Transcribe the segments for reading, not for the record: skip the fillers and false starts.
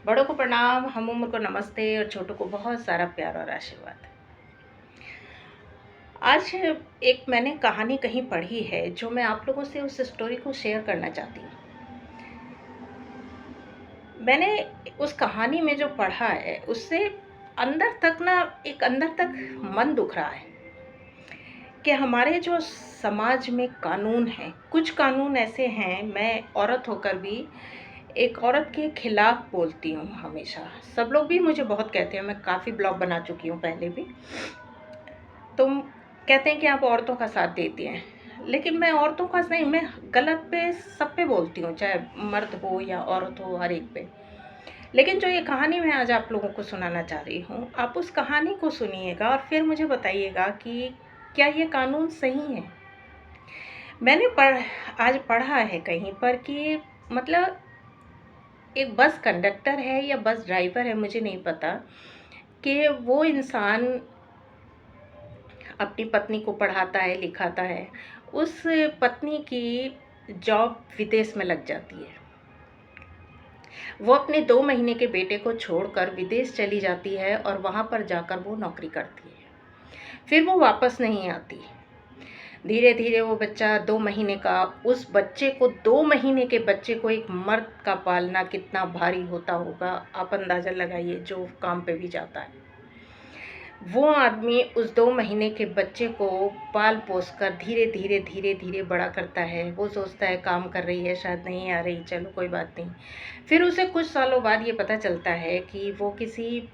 बड़ों को प्रणाम, हम उम्र को नमस्ते और छोटों को बहुत सारा प्यार और आशीर्वाद। आज एक मैंने कहानी कहीं पढ़ी है जो मैं आप लोगों से उस स्टोरी को शेयर करना चाहती हूँ। मैंने उस कहानी में जो पढ़ा है उससे अंदर तक मन दुख रहा है कि हमारे जो समाज में कानून हैं, कुछ कानून ऐसे हैं, मैं औरत होकर भी एक औरत के खिलाफ बोलती हूँ हमेशा। सब लोग भी मुझे बहुत कहते हैं, मैं काफ़ी ब्लॉग बना चुकी हूँ पहले भी। तुम कहते हैं कि आप औरतों का साथ देती हैं, लेकिन मैं औरतों का नहीं, मैं गलत पे सब पे बोलती हूँ, चाहे मर्द हो या औरत हो, हर एक पे। लेकिन जो ये कहानी मैं आज आप लोगों को सुनाना चाह रही हूँ, आप उस कहानी को सुनिएगा और फिर मुझे बताइएगा कि क्या ये कानून सही है। मैंने आज पढ़ा है कहीं पर कि मतलब एक बस कंडक्टर है या बस ड्राइवर है, मुझे नहीं पता, कि वो इंसान अपनी पत्नी को पढ़ाता है, लिखाता है। उस पत्नी की जॉब विदेश में लग जाती है। वो अपने 2 महीने के बेटे को छोड़कर विदेश चली जाती है और वहाँ पर जाकर वो नौकरी करती है। फिर वो वापस नहीं आती। धीरे धीरे वो बच्चा 2 महीने का, उस बच्चे को 2 महीने के बच्चे को एक मर्द का पालना कितना भारी होता होगा, आप अंदाज़ा लगाइए, जो काम पे भी जाता है। वो आदमी उस 2 महीने के बच्चे को पाल पोस कर धीरे धीरे धीरे धीरे बड़ा करता है। वो सोचता है काम कर रही है, शायद नहीं आ रही, चलो कोई बात नहीं। फिर उसे कुछ सालों बाद ये पता चलता है कि वो किसी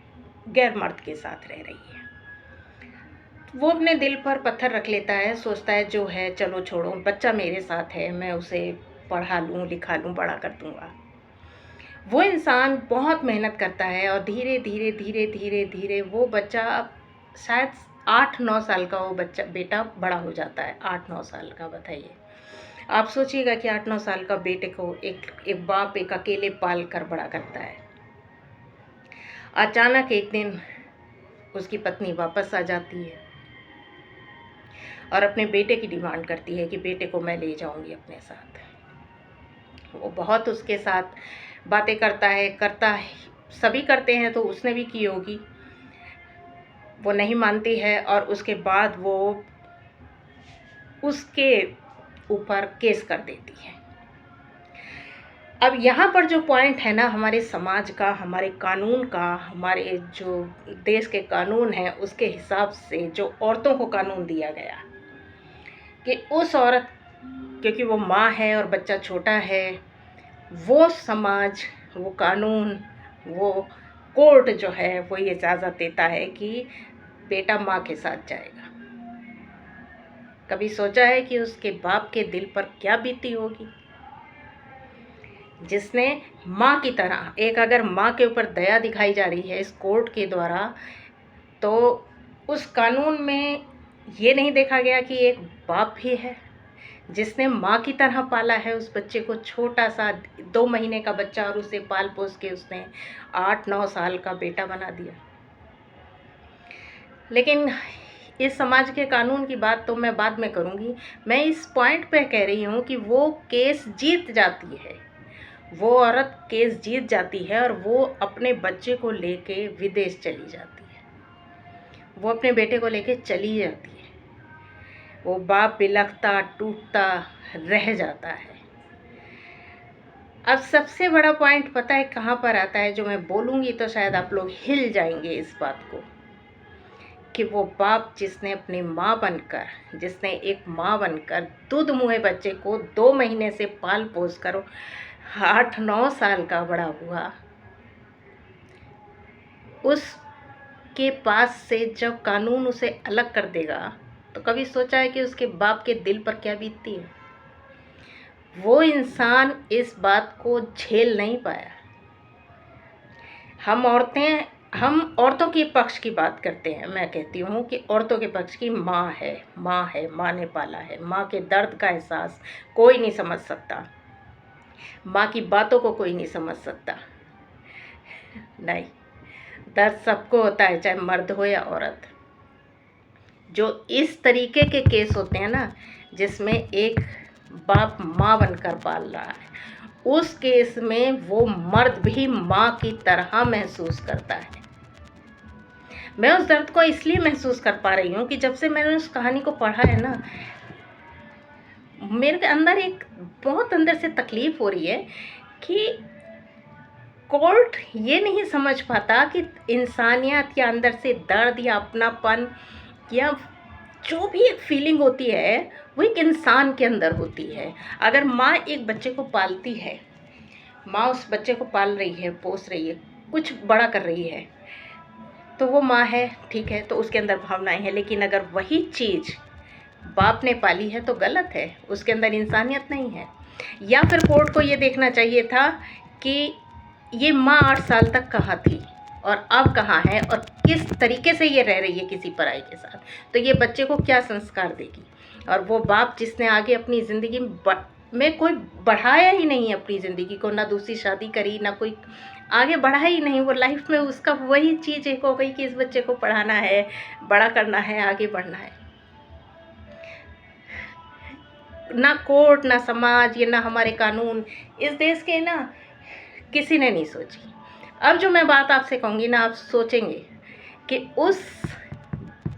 गैर मर्द के साथ रह रही है। वो अपने दिल पर पत्थर रख लेता है, सोचता है जो है चलो छोड़ो, बच्चा मेरे साथ है, मैं उसे पढ़ा लूँ, लिखा लूँ, बड़ा कर दूँगा। वो इंसान बहुत मेहनत करता है और धीरे धीरे धीरे धीरे धीरे वो बच्चा, शायद 8-9 साल का वो बेटा बड़ा हो जाता है। 8-9 साल का, बताइए। आप सोचिएगा कि 8-9 साल का बेटे को एक बाप एक अकेले पाल कर बड़ा करता है। अचानक एक दिन उसकी पत्नी वापस आ जाती है और अपने बेटे की डिमांड करती है कि बेटे को मैं ले जाऊंगी अपने साथ। वो बहुत उसके साथ बातें करता है, सभी करते हैं, तो उसने भी की होगी। वो नहीं मानती है और उसके बाद वो उसके ऊपर केस कर देती है। अब यहाँ पर जो पॉइंट है ना, हमारे समाज का, हमारे कानून का, हमारे जो देश के कानून हैं उसके हिसाब से जो औरतों को कानून दिया गया कि उस औरत, क्योंकि वो माँ है और बच्चा छोटा है, वो समाज, वो कानून, वो कोर्ट जो है वो ये इजाज़त देता है कि बेटा माँ के साथ जाएगा। कभी सोचा है कि उसके बाप के दिल पर क्या बीती होगी, जिसने माँ की तरह, एक अगर माँ के ऊपर दया दिखाई जा रही है इस कोर्ट के द्वारा, तो उस कानून में ये नहीं देखा गया कि एक बाप भी है जिसने माँ की तरह पाला है उस बच्चे को, छोटा सा 2 महीने का बच्चा, और उसे पाल पोस के उसने 8-9 साल का बेटा बना दिया। लेकिन इस समाज के कानून की बात तो मैं बाद में करूँगी। मैं इस पॉइंट पे कह रही हूँ कि वो केस जीत जाती है, वो औरत केस जीत जाती है और वो अपने बच्चे को लेके विदेश चली जाती है। वो अपने बेटे को लेके चली जाती है। वो बाप बिलखता टूटता रह जाता है। अब सबसे बड़ा पॉइंट पता है कहाँ पर आता है, जो मैं बोलूँगी तो शायद आप लोग हिल जाएंगे इस बात को, कि वो बाप जिसने अपनी माँ बनकर, जिसने एक माँ बनकर दूध मुहे बच्चे को 2 महीने से पाल पोस कर 8-9 साल का बड़ा हुआ, उसके पास से जब कानून उसे अलग कर देगा, तो कभी सोचा है कि उसके बाप के दिल पर क्या बीतती है। वो इंसान इस बात को झेल नहीं पाया। हम औरतों के पक्ष की बात करते हैं। मैं कहती हूँ कि औरतों के पक्ष की माँ है, माँ ने पाला है। माँ के दर्द का एहसास कोई नहीं समझ सकता, माँ की बातों को कोई नहीं समझ सकता। नहीं, दर्द सबको होता है, चाहे मर्द हो या औरत। जो इस तरीके के केस होते हैं ना, जिसमें एक बाप माँ बनकर पाल रहा है, उस केस में वो मर्द भी माँ की तरह महसूस करता है। मैं उस दर्द को इसलिए महसूस कर पा रही हूँ कि जब से मैंने उस कहानी को पढ़ा है ना, मेरे अंदर एक बहुत अंदर से तकलीफ हो रही है कि कोर्ट ये नहीं समझ पाता कि इंसानियत या अंदर से दर्द या अपनापन या जो भी एक फीलिंग होती है वो एक इंसान के अंदर होती है। अगर माँ एक बच्चे को पालती है, माँ उस बच्चे को पाल रही है, पोस रही है, कुछ बड़ा कर रही है, तो वो माँ है, ठीक है, तो उसके अंदर भावनाएं हैं। लेकिन अगर वही चीज़ बाप ने पाली है तो गलत है, उसके अंदर इंसानियत नहीं है। या फिर कोर्ट को ये देखना चाहिए था कि ये माँ 8 साल तक कहाँ थी और अब कहाँ है और किस तरीके से ये रह रही है किसी पराई के साथ, तो ये बच्चे को क्या संस्कार देगी। और वो बाप जिसने आगे अपनी ज़िंदगी में कोई बढ़ाया ही नहीं अपनी ज़िंदगी को, ना दूसरी शादी करी, ना कोई आगे बढ़ा ही नहीं, वो लाइफ में उसका वही चीज़ एक हो गई कि इस बच्चे को पढ़ाना है, बड़ा करना है, आगे बढ़ना है। ना कोर्ट, ना समाज, ये ना हमारे कानून इस देश के ना किसी ने नहीं सोची। अब जो मैं बात आपसे कहूँगी ना, आप सोचेंगे कि उस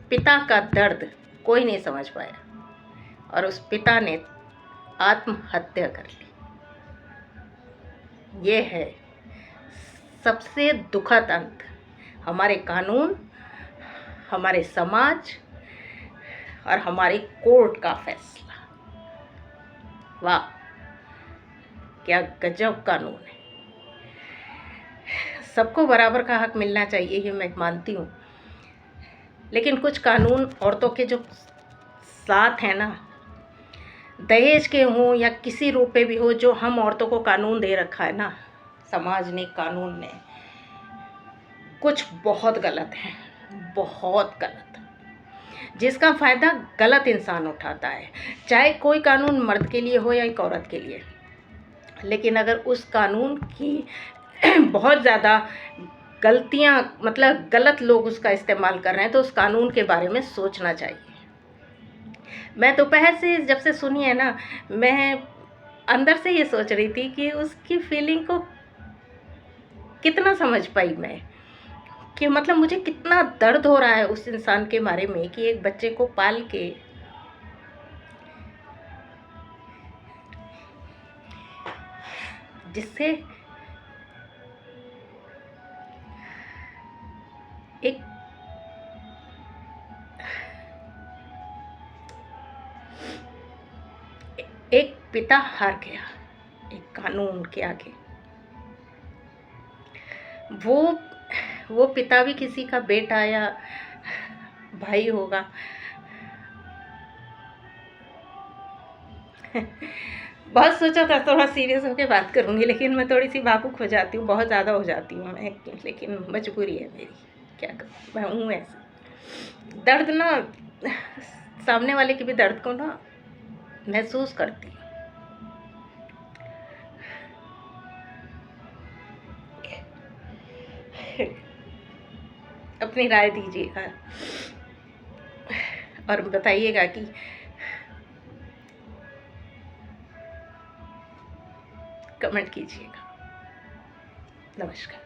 पिता का दर्द कोई नहीं समझ पाया और उस पिता ने आत्महत्या कर ली। ये है सबसे दुखद अंत। हमारे कानून, हमारे समाज और हमारे कोर्ट का फैसला, वाह क्या गजब कानून है। सबको बराबर का हक मिलना चाहिए, ये मैं मानती हूँ, लेकिन कुछ कानून औरतों के जो साथ हैं ना, दहेज के हों या किसी रूप पे भी हो, जो हम औरतों को कानून दे रखा है ना समाज ने, कानून ने, कुछ बहुत गलत है, बहुत गलत, जिसका फ़ायदा गलत इंसान उठाता है। चाहे कोई कानून मर्द के लिए हो या एक औरत के लिए, लेकिन अगर उस कानून की बहुत ज़्यादा गलतियाँ, मतलब गलत लोग उसका इस्तेमाल कर रहे हैं, तो उस कानून के बारे में सोचना चाहिए। मैं दोपहर से जब से सुनी है ना, मैं अंदर से ये सोच रही थी कि उसकी फीलिंग को कितना समझ पाई मैं, कि मतलब मुझे कितना दर्द हो रहा है उस इंसान के बारे में कि एक बच्चे को पाल के जिससे एक पिता हार गया एक कानून के आगे। वो पिता भी किसी का बेटा या भाई होगा। बहुत सोचा था थोड़ा सीरियस होकर बात करूंगी, लेकिन मैं थोड़ी सी भावुक हो जाती हूँ, बहुत ज़्यादा हो जाती हूँ मैं, लेकिन मजबूरी है मेरी, क्या करूँ, मैं हूँ ऐसे। दर्द ना, सामने वाले के भी दर्द को ना महसूस करती हूँ। अपनी राय दीजिएगा और बताइएगा कि कमेंट कीजिएगा। नमस्कार।